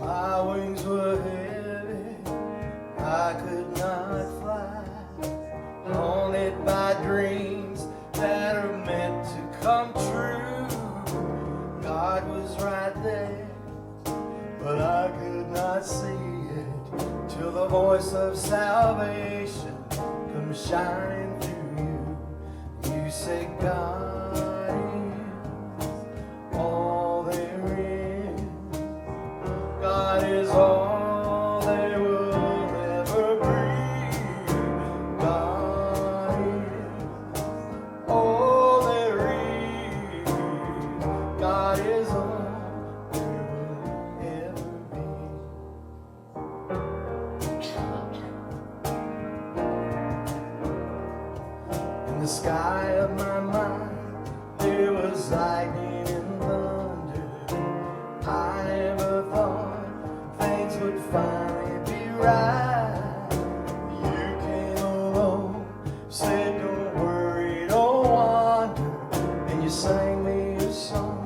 My wings were heavy, I could not fly, haunted by dreams that are meant to come true. God was right there, but I could not see it, till the voice of salvation comes shining through you. You say God is all there is. God is all there will ever be. God is all there is. God is all there will ever be. In the sky of my mind, there was lightning and thunder. I never thought things would finally be right. You came along, said don't worry, don't wander, and you sang me a song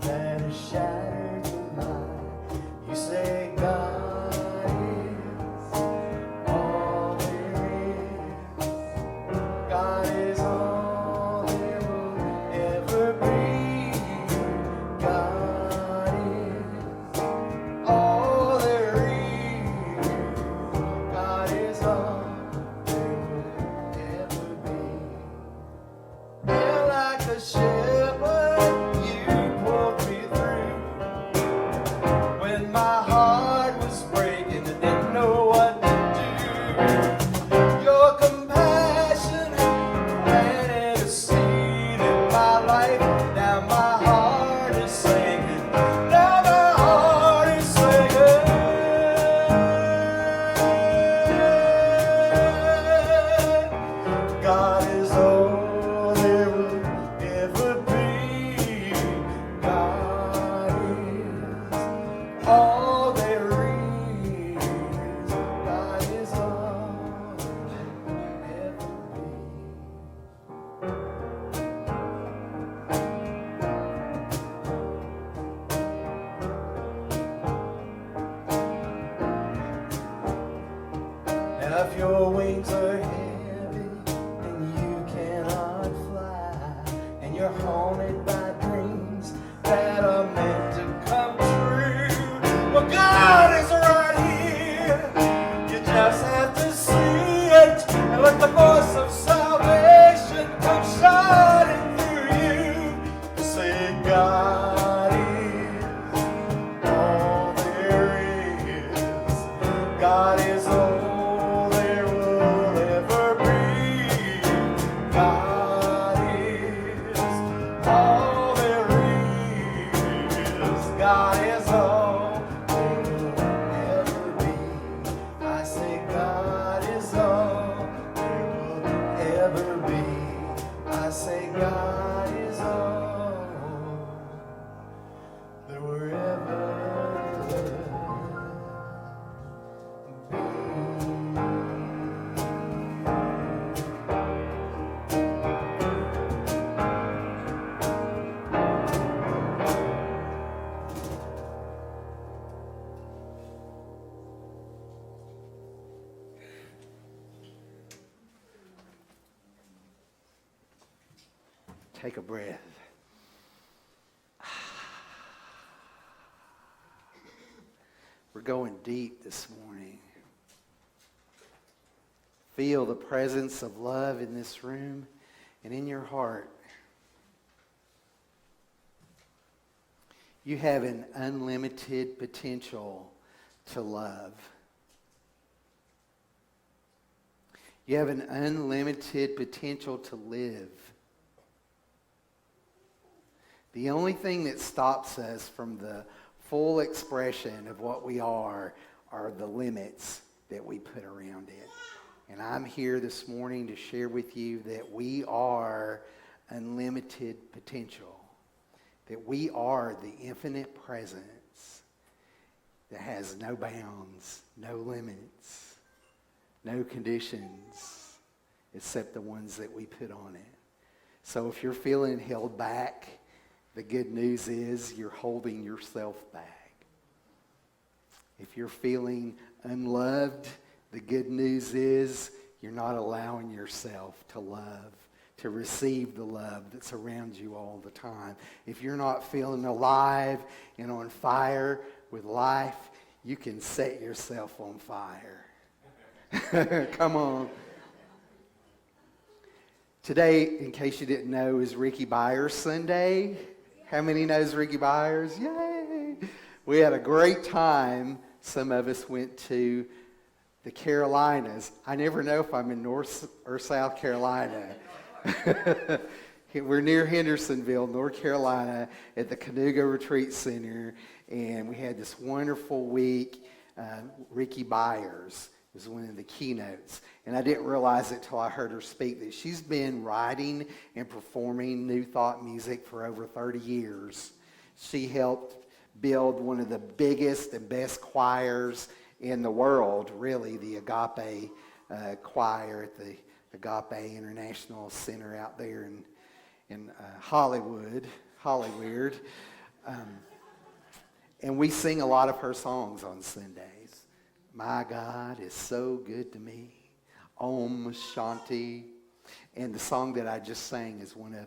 that has shattered the lie. You say God is all there is. God is all there will ever be. God is all there is. God is all there will ever be. And like a shepherd, you pulled me through. When my heart was breaking, I didn't know what to do. Your compassion planted a seed in my life. Now my heart is singing. Now my heart is singing. God is all there will ever be. God is all there is. God is all there will ever be. Now if your wings are heavy and you cannot fly, and you're haunted by dreams that are meant to come true, well, God is right here. You just have to see it and let the voice of salvation come shining through you. Say God is all there is. God is all there will ever be. God is all there is. God is all there will ever be. I say God is all there will ever be. I say God is all there will ever be. Take a breath. We're going deep this morning. Feel the presence of love in this room and in your heart. You have an unlimited potential to love. You have an unlimited potential to live. The only thing that stops us from the full expression of what we are the limits that we put around it. And I'm here this morning to share with you that we are unlimited potential. That we are the infinite presence that has no bounds, no limits, no conditions, except the ones that we put on it. So if you're feeling held back, the good news is you're holding yourself back. If you're feeling unloved, the good news is you're not allowing yourself to love, to receive the love that's around you all the time. If you're not feeling alive and on fire with life, you can set yourself on fire. Come on. Today, in case you didn't know, is Ricky Byers Sunday. How many knows Ricky Byers? Yay! We had a great time. Some of us went to the Carolinas. I never know if I'm in North or South Carolina. We're near Hendersonville, North Carolina, at the Canoga Retreat Center, and we had this wonderful week. Ricky Byers was one of the keynotes, and I didn't realize it till I heard her speak that she's been writing and performing New Thought music for over 30 years. She helped build one of the biggest and best choirs in the world, really, the Agape choir at the Agape International Center out there in Hollywood. And we sing a lot of her songs on Sundays. My God is so good to me. Om Shanti. And the song that I just sang is one of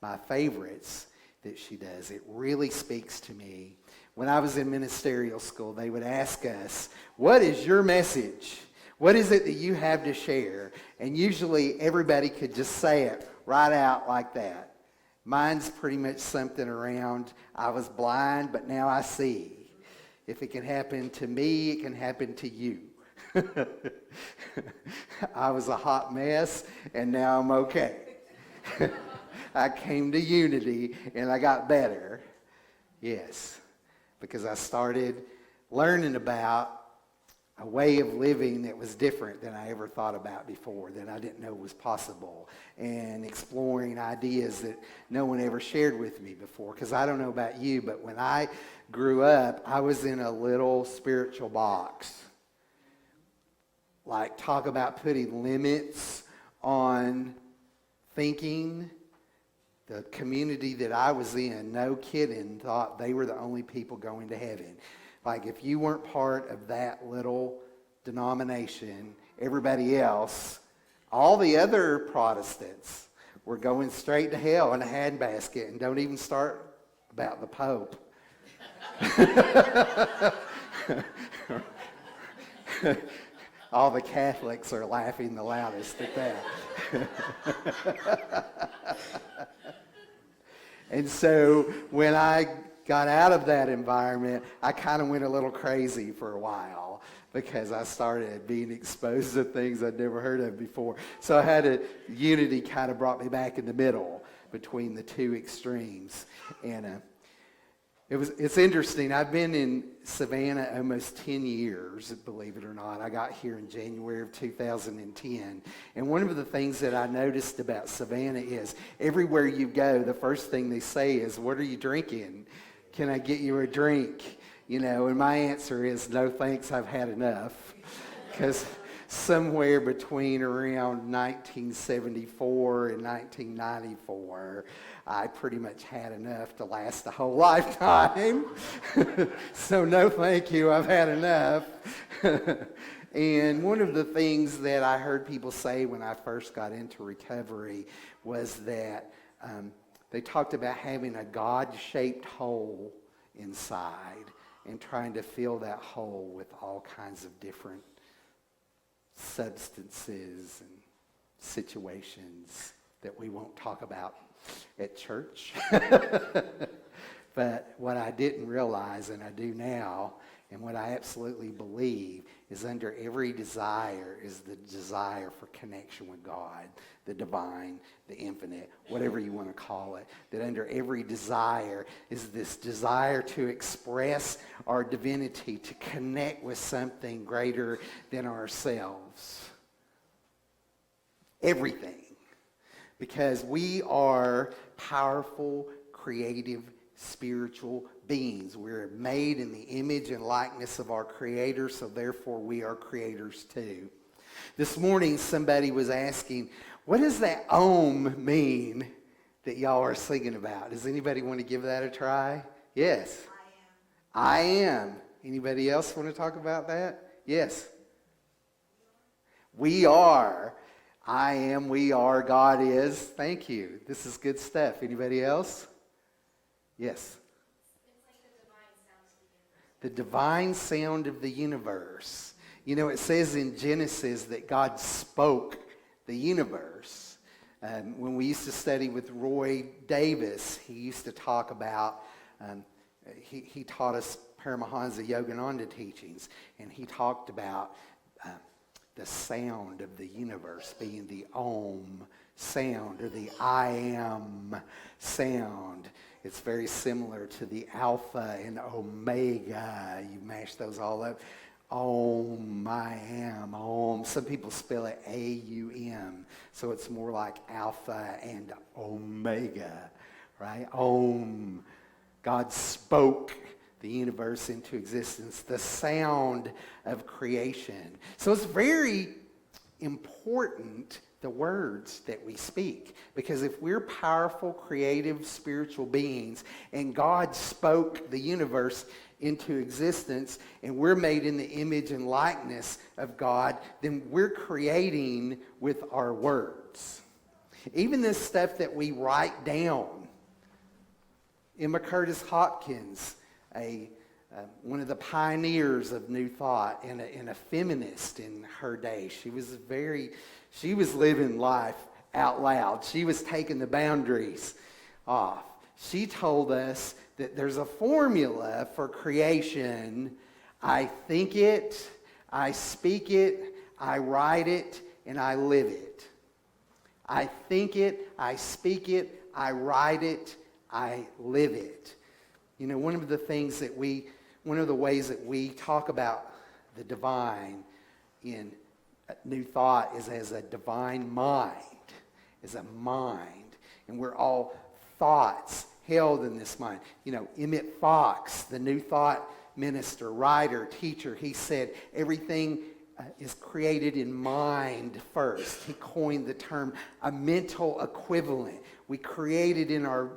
my favorites that she does. It really speaks to me. When I was in ministerial school, they would ask us, what is your message? What is it that you have to share? And usually everybody could just say it right out like that. Mine's pretty much something around, I was blind, but now I see. If it can happen to me, it can happen to you. I was a hot mess, and now I'm okay. I came to unity, and I got better. Yes, because I started learning about a way of living that was different than I ever thought about before, that I didn't know was possible, and exploring ideas that no one ever shared with me before. Because I don't know about you, but when I grew up, I was in a little spiritual box. Like, talk about putting limits on thinking. The community that I was in, no kidding, thought they were the only people going to heaven. Like, if you weren't part of that little denomination, everybody else, all the other Protestants were going straight to hell in a handbasket, and don't even start about the Pope. All the Catholics are laughing the loudest at that. And so when I got out of that environment, I kind of went a little crazy for a while because I started being exposed to things I'd never heard of before. So I had unity kind of brought me back in the middle between the two extremes. And it's interesting. I've been in Savannah almost 10 years, believe it or not. I got here in January of 2010. And one of the things that I noticed about Savannah is everywhere you go, the first thing they say is, what are you drinking? Can I get you a drink? You know, and my answer is, no thanks, I've had enough. Because somewhere between around 1974 and 1994, I pretty much had enough to last a whole lifetime. So no thank you, I've had enough. And one of the things that I heard people say when I first got into recovery was that they talked about having a God-shaped hole inside and trying to fill that hole with all kinds of different substances and situations that we won't talk about at church. But what I didn't realize, and I do now, and what I absolutely believe, is under every desire is the desire for connection with God, the divine, the infinite, whatever you want to call it. That under every desire is this desire to express our divinity, to connect with something greater than ourselves. Everything. Because we are powerful, creative, spiritual beings. We're made in the image and likeness of our Creator, so therefore we are creators too. This morning somebody was asking, what does that Om mean that y'all are singing about? Does anybody want to give that a try? Yes. I am. Anybody else want to talk about that? Yes. We are. I am, we are, God is. Thank you. This is good stuff. Anybody else? Yes. It's like the divine sound of the universe. The divine sound of the universe. You know, it says in Genesis that God spoke the universe. When we used to study with Roy Davis, he used to talk about, he taught us Paramahansa Yogananda teachings, and he talked about the sound of the universe being the Om sound, or the I am sound. It's very similar to the Alpha and Omega. You mash those all up. Om, I am, Om. Some people spell it A-U-M. So it's more like Alpha and Omega, right? Om. God spoke the universe into existence, the sound of creation. So it's very important, the words that we speak, because if we're powerful, creative, spiritual beings, and God spoke the universe into existence, and we're made in the image and likeness of God, then we're creating with our words. Even this stuff that we write down. Emma Curtis Hopkins, one of the pioneers of New Thought and a feminist in her day. She was living life out loud. She was taking the boundaries off. She told us that there's a formula for creation. I think it, I speak it, I write it, and I live it. I think it, I speak it, I write it, I live it. You know, one of the ways that we talk about the divine in New Thought is as a divine mind, as a mind. And we're all thoughts held in this mind. You know, Emmett Fox, the New Thought minister, writer, teacher, he said everything is created in mind first. He coined the term a mental equivalent. We create it in our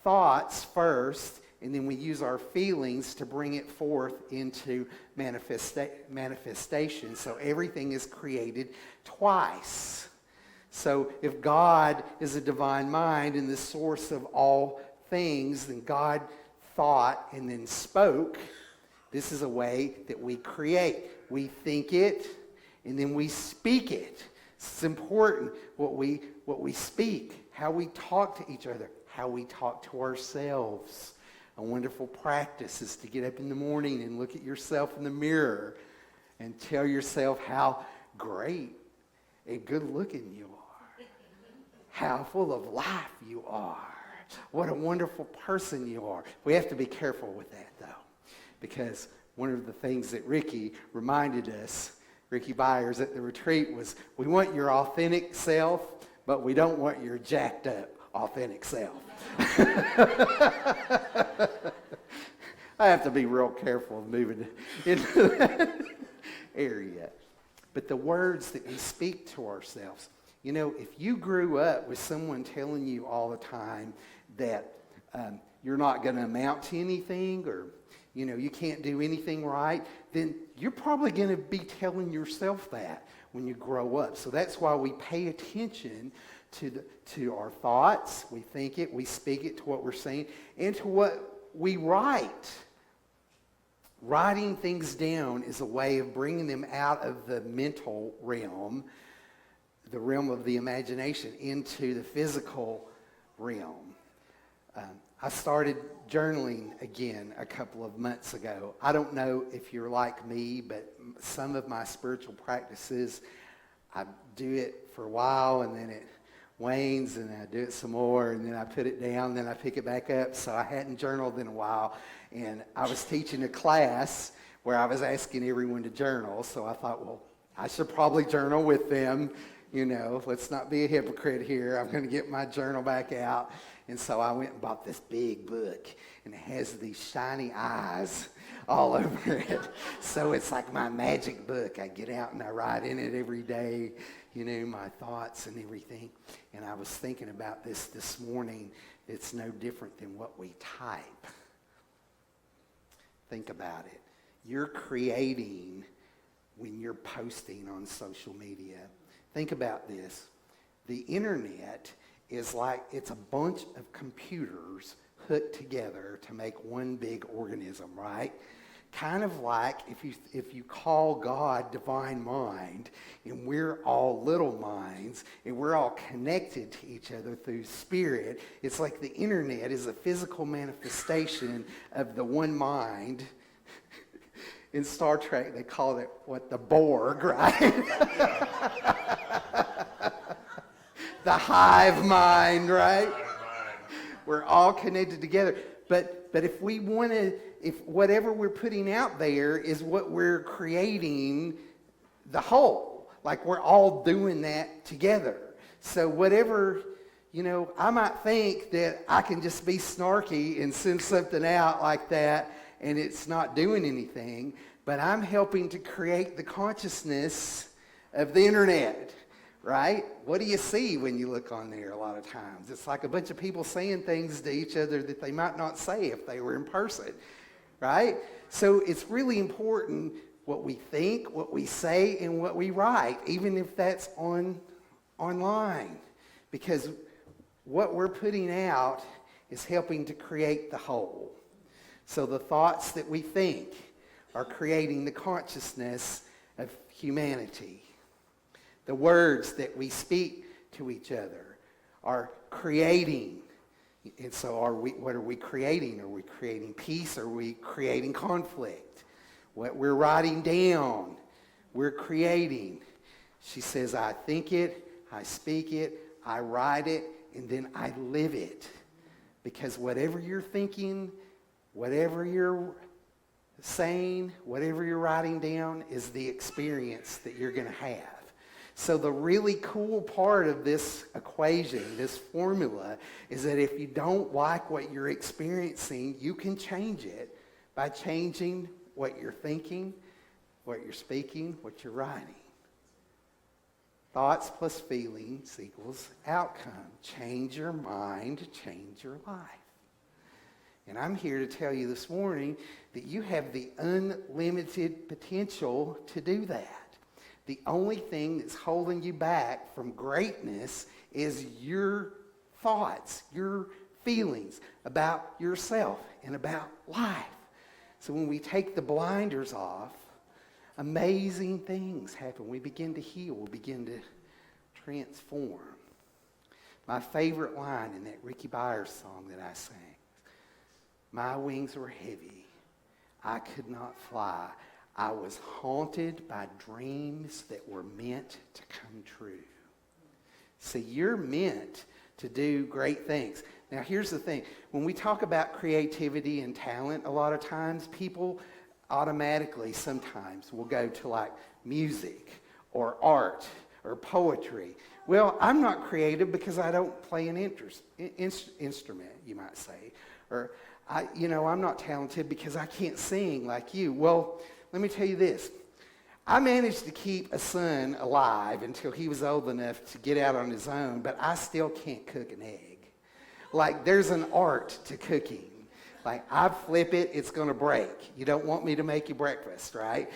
thoughts first, and then we use our feelings to bring it forth into manifestation. So everything is created twice. So if God is a divine mind and the source of all things, then God thought and then spoke. This is a way that we create. We think it, and then we speak it. It's important what we speak, how we talk to each other, how we talk to ourselves. A wonderful practice is to get up in the morning and look at yourself in the mirror and tell yourself how great and good looking you are. How full of life you are. What a wonderful person you are. We have to be careful with that, though, because one of the things that Ricky reminded us, Ricky Byers at the retreat, was we want your authentic self, but we don't want your jacked up authentic self. I have to be real careful of moving into that area. But the words that we speak to ourselves, you know, if you grew up with someone telling you all the time that you're not going to amount to anything, or, you know, you can't do anything right, then you're probably going to be telling yourself that when you grow up. So that's why we pay attention to our thoughts. We think it, we speak it, to what we're saying, and to what we write. Writing things down is a way of bringing them out of the mental realm, the realm of the imagination, into the physical realm. I started journaling again a couple of months ago. I don't know if you're like me, but some of my spiritual practices, I do it for a while and then it wanes, and I do it some more, and then I put it down, then I pick it back up. So I hadn't journaled in a while, and I was teaching a class where I was asking everyone to journal, so I thought, well, I should probably journal with them. You know, let's not be a hypocrite here. I'm going to get my journal back out. And so I went and bought this big book, and it has these shiny eyes all over it. So it's like my magic book. I get out and I write in it every day, you know, my thoughts and everything. And I was thinking about this morning. It's no different than what we type. Think about it. you're creating when you're posting on social media. Think about this. The internet is like, it's a bunch of computers hooked together to make one big organism, right? Kind of like if you call God divine mind, and we're all little minds, and we're all connected to each other through spirit. It's like the internet is a physical manifestation of the one mind. In Star Trek, they called it, the Borg, right? The hive mind, right? We're all connected together. But if we want to, if whatever we're putting out there is what we're creating, the whole, like we're all doing that together. So whatever, I might think that I can just be snarky and send something out like that and it's not doing anything, but I'm helping to create the consciousness of the internet, right? What do you see when you look on there a lot of times? It's like a bunch of people saying things to each other that they might not say if they were in person, right? So it's really important what we think, what we say, and what we write, even if that's online, because what we're putting out is helping to create the whole. So the thoughts that we think are creating the consciousness of humanity. The words that we speak to each other are creating. And so what are we creating? Are we creating peace? Are we creating conflict? What we're writing down, we're creating. She says, I think it, I speak it, I write it, and then I live it. Because whatever you're thinking, whatever you're saying, whatever you're writing down is the experience that you're going to have. So the really cool part of this equation, this formula, is that if you don't like what you're experiencing, you can change it by changing what you're thinking, what you're speaking, what you're writing. Thoughts plus feelings equals outcome. Change your mind, change your life. And I'm here to tell you this morning that you have the unlimited potential to do that. The only thing that's holding you back from greatness is your thoughts, your feelings about yourself and about life. So when we take the blinders off, amazing things happen. We begin to heal. We begin to transform. My favorite line in that Ricky Byers song that I sang, my wings were heavy. I could not fly. I was haunted by dreams that were meant to come true. See, you're meant to do great things. Now, here's the thing. When we talk about creativity and talent, a lot of times people automatically sometimes will go to like music or art or poetry. Well, I'm not creative because I don't play an instrument, you might say. Or, I'm not talented because I can't sing like you. Well, let me tell you this. I managed to keep a son alive until he was old enough to get out on his own, but I still can't cook an egg. Like, there's an art to cooking. Like, I flip it, it's going to break. You don't want me to make you breakfast, right?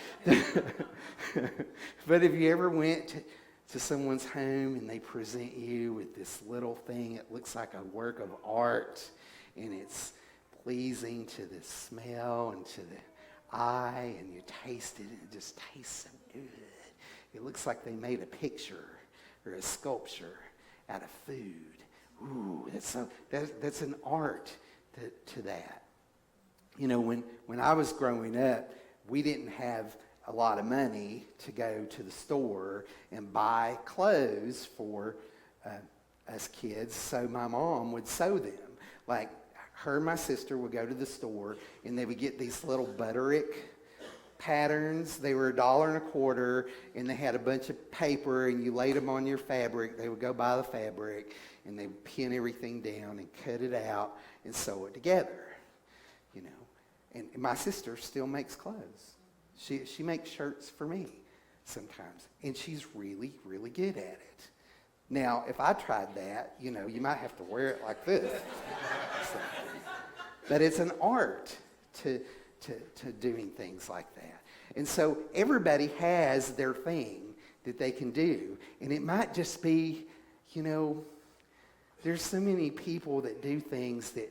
But if you ever went to someone's home and they present you with this little thing, it looks like a work of art, and it's pleasing to the smell and to the eye, and you taste it, and it just tastes so good. It looks like they made a picture or a sculpture out of food. Ooh, that's an art to that. When I was growing up, we didn't have a lot of money to go to the store and buy clothes for us kids, so my mom would sew them. Like, her and my sister would go to the store, and they would get these little butterick patterns. They were $1.25, and they had a bunch of paper, and you laid them on your fabric. They would go buy the fabric, and they would pin everything down and cut it out and sew it together. And my sister still makes clothes. She makes shirts for me sometimes, and she's really, really good at it. Now, if I tried that, you might have to wear it like this. But it's an art to to doing things like that. And so everybody has their thing that they can do. And it might just be, there's so many people that do things that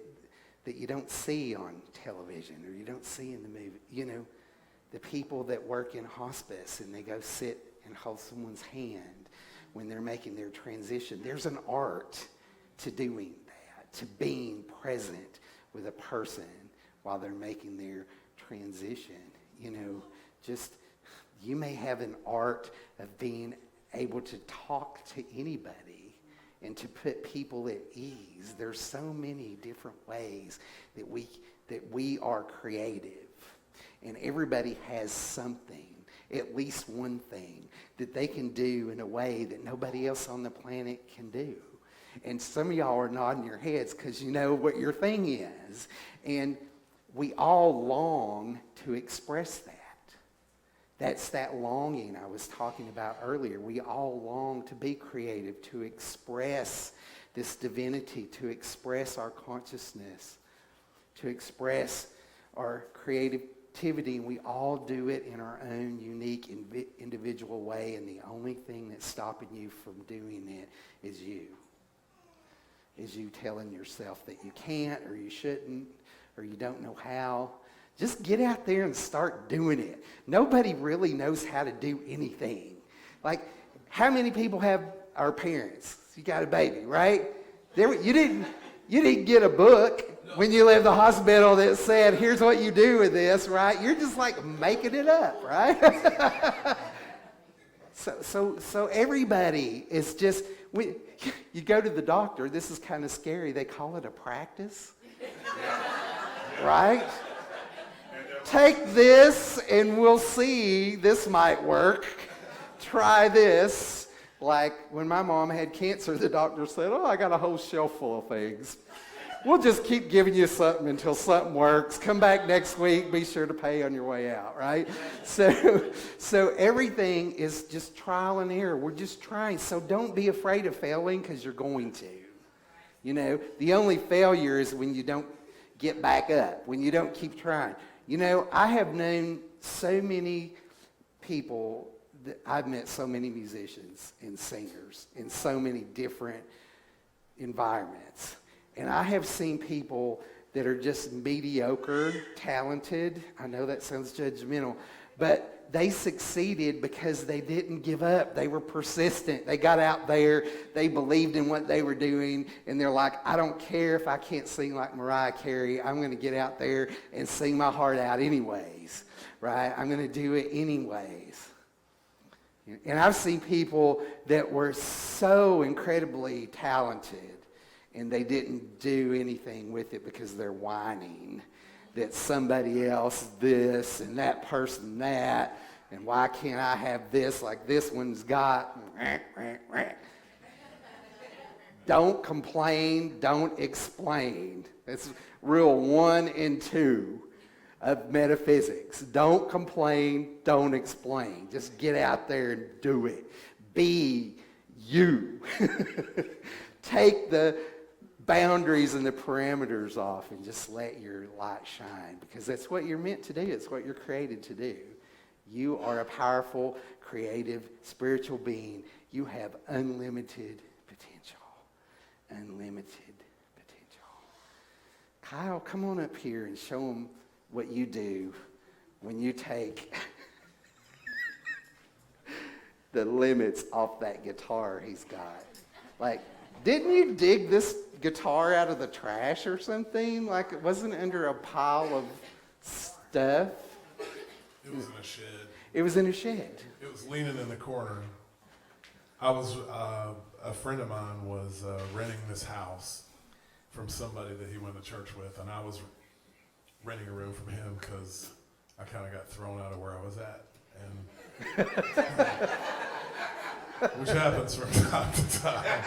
you don't see on television or you don't see in the movie. The people that work in hospice and they go sit and hold someone's hand when they're making their transition. There's an art to doing that, to being present with a person while they're making their transition. You may have an art of being able to talk to anybody and to put people at ease. There's so many different ways that we are creative. And everybody has something, at least one thing, that they can do in a way that nobody else on the planet can do. And some of y'all are nodding your heads because you know what your thing is. And we all long to express that. That's that longing I was talking about earlier. We all long to be creative, to express this divinity, to express our consciousness, to express our creativity. And we all do it in our own unique, individual way. And the only thing that's stopping you from doing it is you. Is you telling yourself that you can't or you shouldn't or you don't know how. Just get out there and start doing it. Nobody really knows how to do anything. Like, how many people have our parents? You got a baby, right? You didn't get a book when you left the hospital that said, here's what you do with this, right? You're just like making it up, right? So everybody is just, you go to the doctor, this is kind of scary. They call it a practice, right? Take this and we'll see. This might work. Try this. Like when my mom had cancer, the doctor said, I got a whole shelf full of things. We'll just keep giving you something until something works. Come back next week. Be sure to pay on your way out, right? So everything is just trial and error. We're just trying. So don't be afraid of failing because you're going to. The only failure is when you don't get back up, when you don't keep trying. I have known so many people, I've met so many musicians and singers in so many different environments. And I have seen people that are just mediocre, talented. I know that sounds judgmental, but they succeeded because they didn't give up. They were persistent. They got out there. They believed in what they were doing. And they're like, I don't care if I can't sing like Mariah Carey. I'm going to get out there and sing my heart out anyways, right? I'm going to do it anyways. And I've seen people that were so incredibly talented and they didn't do anything with it because they're whining that somebody else this and that person that, and why can't I have this like this one's got? Don't complain, don't explain. That's rule 1 and 2 of metaphysics. Don't complain, don't explain. Just get out there and do it. Be you. Take the boundaries and the parameters off and just let your light shine, because that's what you're meant to do. It's what you're created to do. You are a powerful, creative, spiritual being. You have unlimited potential. Unlimited potential. Kyle, come on up here and show them what you do when you take the limits off that guitar he's got. Like, didn't you dig this guitar out of the trash or something? Like it wasn't under a pile of stuff? It was in a shed. It was in a shed. It was leaning in the corner. A friend of mine was renting this house from somebody that he went to church with, and I was renting a room from him because I kind of got thrown out of where I was at. And which happens from time to time.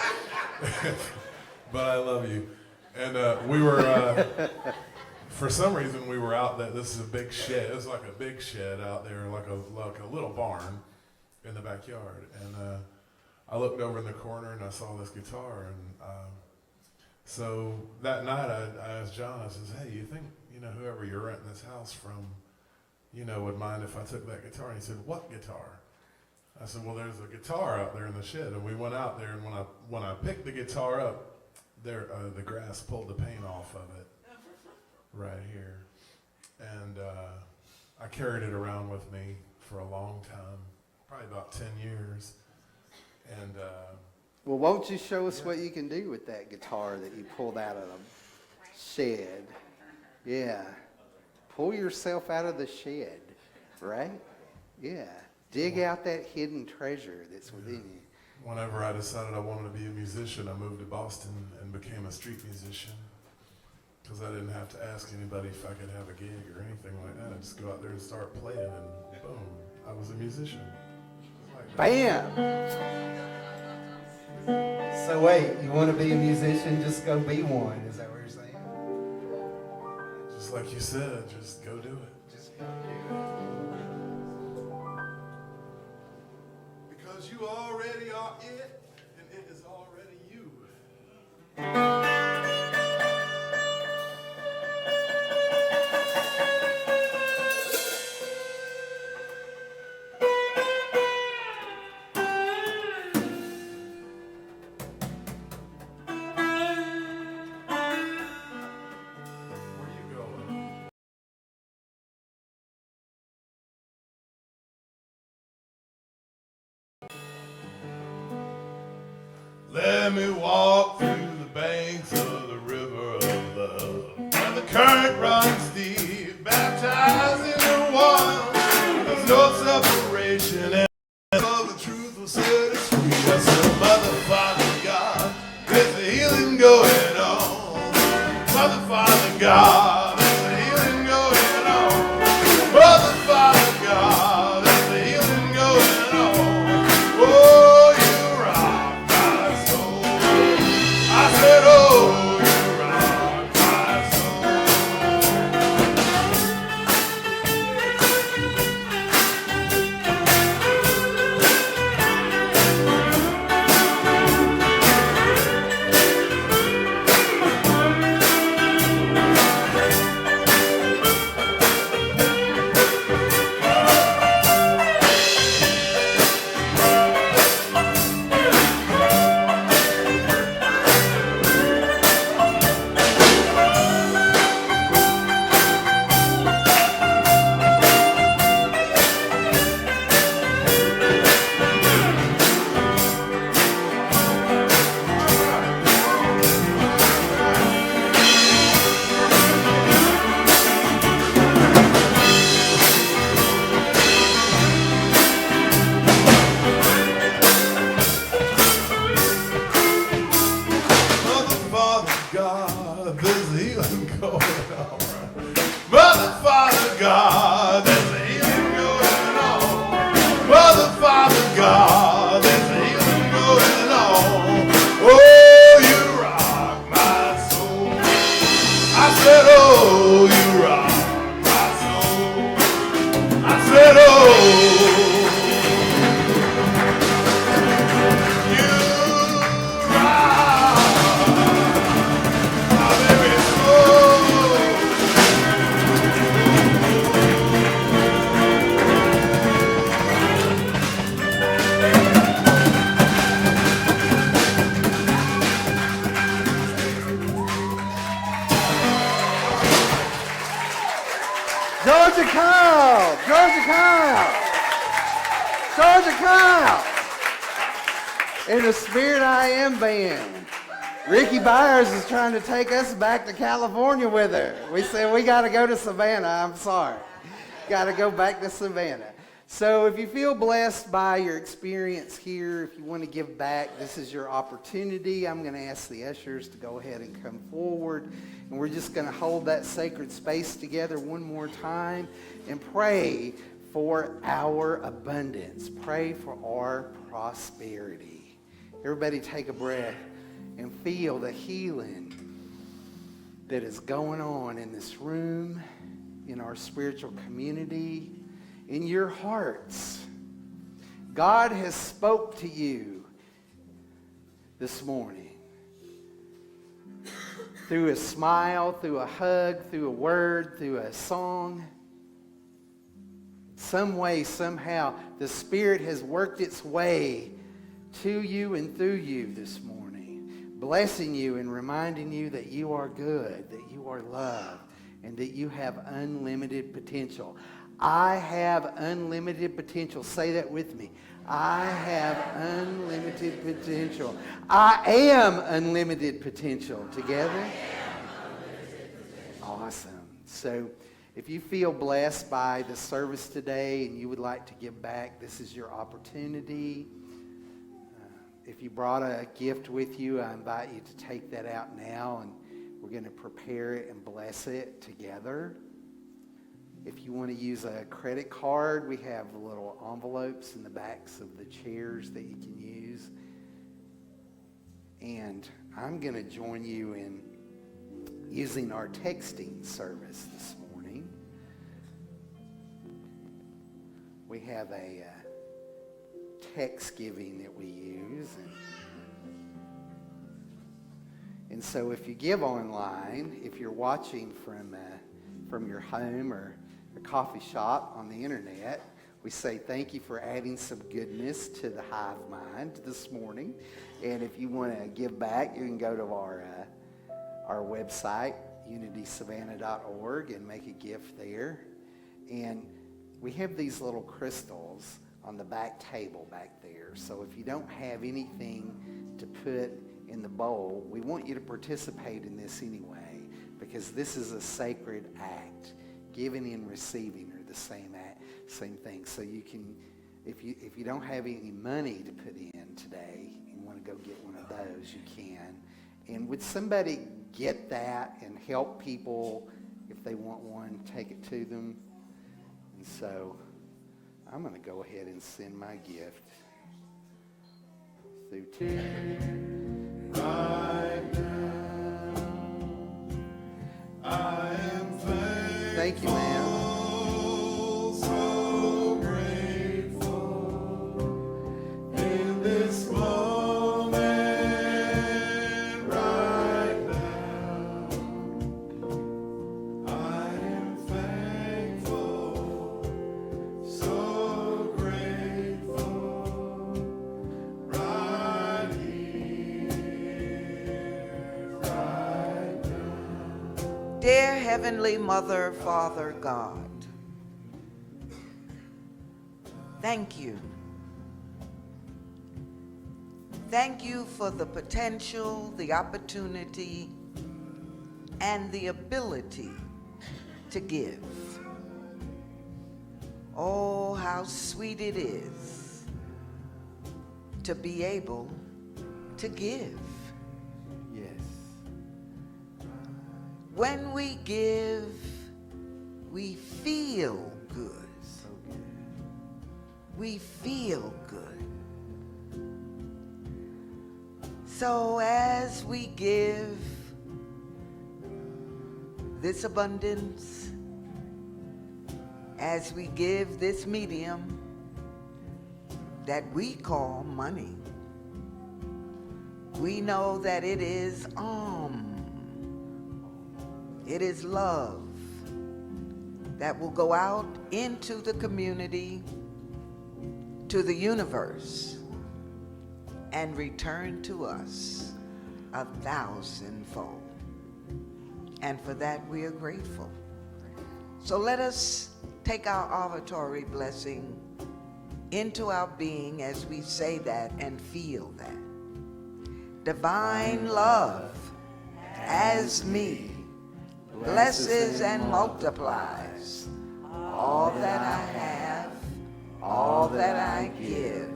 But I love you. And we were, for some reason, we were out there. This is a big shed. It was like a big shed out there, like a little barn in the backyard. And I looked over in the corner and I saw this guitar. And so that night I asked John, I says, hey, you think whoever you're renting this house from, would mind if I took that guitar. And he said, what guitar? I said, well, there's a guitar out there in the shed. And we went out there, and when I picked the guitar up, the grass pulled the paint off of it right here. And I carried it around with me for a long time, probably about 10 years. And well, won't you show us what you can do with that guitar that you pulled out of the shed? Yeah. Pull yourself out of the shed, right? Yeah. Dig out that hidden treasure that's within you. Whenever I decided I wanted to be a musician, I moved to Boston and became a street musician because I didn't have to ask anybody if I could have a gig or anything like that. I just go out there and start playing, and boom, I was a musician. Like Bam! So wait, you want to be a musician? Just go be one. Is that what you're saying? Just like you said, just go do it. Just go do it. Because you already are it, and it is already you. Where you going? Let me walk through the banks of the river of love, where the current runs deep, baptized in the one. There's no separation, and the truth will set us free. I said, Mother, Father, God, there's a healing going on. Mother, Father, God, there's a healing going on. Mother, Father, God, there's a healing going on. Oh, you rock my soul. I said, oh, you rock my soul. Mother, Father, God, there's a healing going on. Mother, Father, God, there's a healing going on. Mother, Father, God, there's a healing going on. Oh, you rock my soul. I said, oh, you rock my soul. I said, oh. Georgia Kyle! Georgia Kyle! Georgia Kyle! In the Spirit I Am band. Ricky Byers is trying to take us back to California with her. We said we got to go to Savannah. I'm sorry. Got to go back to Savannah. So if you feel blessed by your experience here, if you want to give back, this is your opportunity. I'm going to ask the ushers to go ahead and come forward. And we're just going to hold that sacred space together one more time and pray for our abundance. Pray for our prosperity. Everybody take a breath and feel the healing that is going on in this room, in our spiritual community, in your hearts. God has spoke to you this morning. through a smile, through a hug, through a word, through a song. Some way, somehow, the Spirit has worked its way to you and through you this morning, blessing you and reminding you that you are good, that you are loved, and that you have unlimited potential. I have unlimited potential. Say that with me. I have unlimited potential. I am unlimited potential. Together? Awesome. So if you feel blessed by the service today and you would like to give back, this is your opportunity. If you brought a gift with you, I invite you to take that out now, and we're going to prepare it and bless it together. If you want to use a credit card, we have little envelopes in the backs of the chairs that you can use. And I'm going to join you in using our texting service this morning. We have a text giving that we use. And so if you give online, if you're watching from your home or a coffee shop on the internet, we say thank you for adding some goodness to the hive mind this morning. And if you want to give back, you can go to our website, unitysavannah.org, and make a gift there. And we have these little crystals on the back table back there. So if you don't have anything to put in the bowl, we want you to participate in this anyway, because this is a sacred act. Giving and receiving are the same thing. So you can, if you don't have any money to put in today, you want to go get one of those, you can. And would somebody get that and help people if they want one, take it to them? And so I'm going to go ahead and send my gift through to you. Right now, I am thankful. Thank you, ma'am. So grateful in this moment right now. I am thankful, so grateful right here, right now. Dear Heavenly Mother, Father, God, thank you. Thank you for the potential, the opportunity, and the ability to give. Oh, how sweet it is to be able to give. Yes. When we give, we feel good. So good. We feel good. So as we give this abundance, as we give this medium that we call money, we know that it is love that will go out into the community, to the universe, and return to us 1,000-fold. And for that we are grateful. So let us take our oratory blessing into our being as we say that and feel that. Divine love as me blesses and multiplies all that I have, all that I give,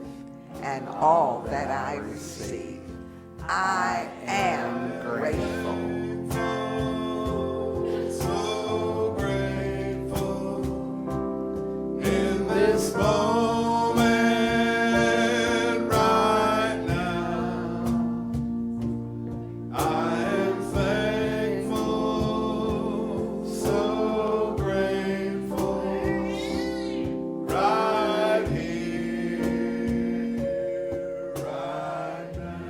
and all that I receive. I am grateful. So grateful in this moment right now. I am thankful, so grateful right here, right now.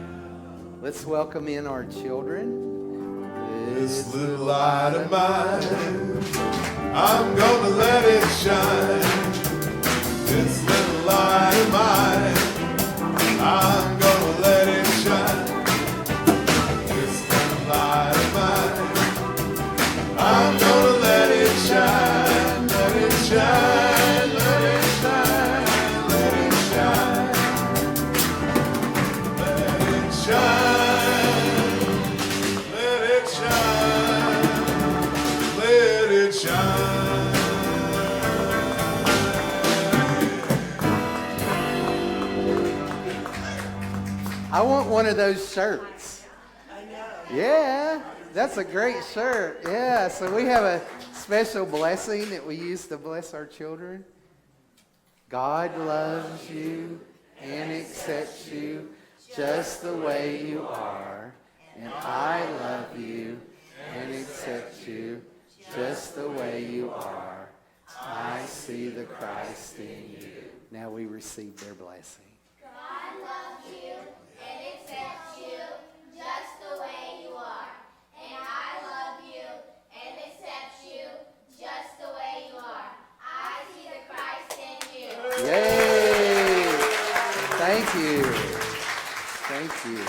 Let's welcome in our children. This little light of mine, I'm gonna let it shine. This little light of mine, I'm gonna let it shine. This little light of mine, I'm gonna let it shine, let it shine, let it shine, let it shine, let it shine, let it shine, let it shine. I want one of those shirts. Yeah, that's a great shirt. Yeah, so we have a special blessing that we use to bless our children. God loves you and accepts you just the way you are. And I love you and accept you just the way you are. I see the Christ in you. Now we receive their blessing. God loves you and accepts you just the way you are. And I love you and accept you just the way you are. I see the Christ in you. Yay! Thank you. Thank you.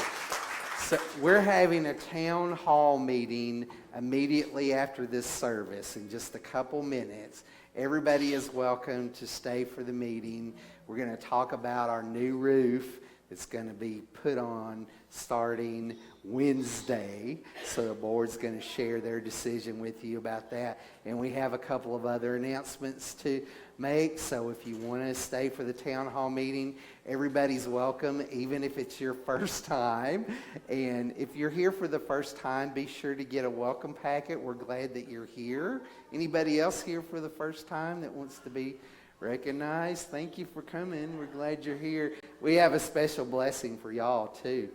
So we're having a town hall meeting immediately after this service in just a couple minutes. Everybody is welcome to stay for the meeting. We're going to talk about our new roof that's going to be put on starting Wednesday. So the board's going to share their decision with you about that. And we have a couple of other announcements to make. So if you want to stay for the town hall meeting, everybody's welcome, even if it's your first time. And if you're here for the first time, be sure to get a welcome packet. We're glad that you're here. Anybody else here for the first time that wants to be recognized? Thank you for coming. We're glad you're here. We have a special blessing for y'all too.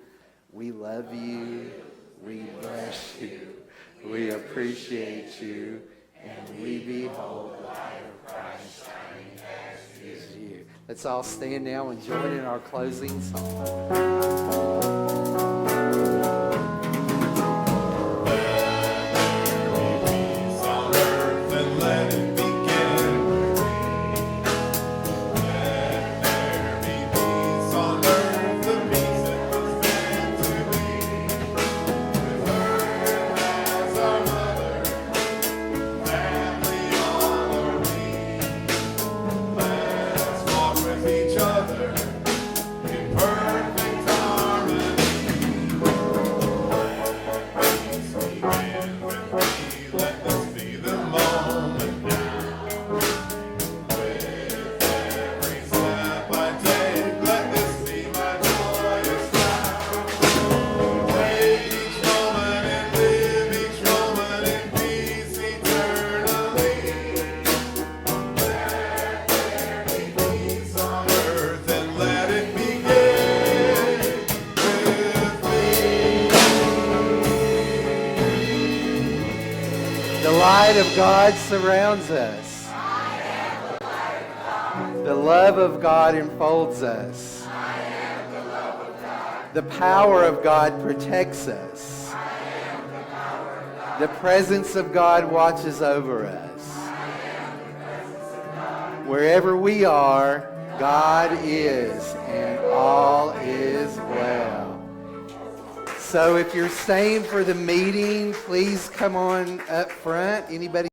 We love you. We bless you. We appreciate you. And we behold the light of Christ shining as is you. Let's all stand now and join in our closing song. The light of God surrounds us. The love of God enfolds us. The power of God protects us. The presence of God watches over us. Wherever we are, God is, and all is well. So if you're staying for the meeting, please come on up front. Anybody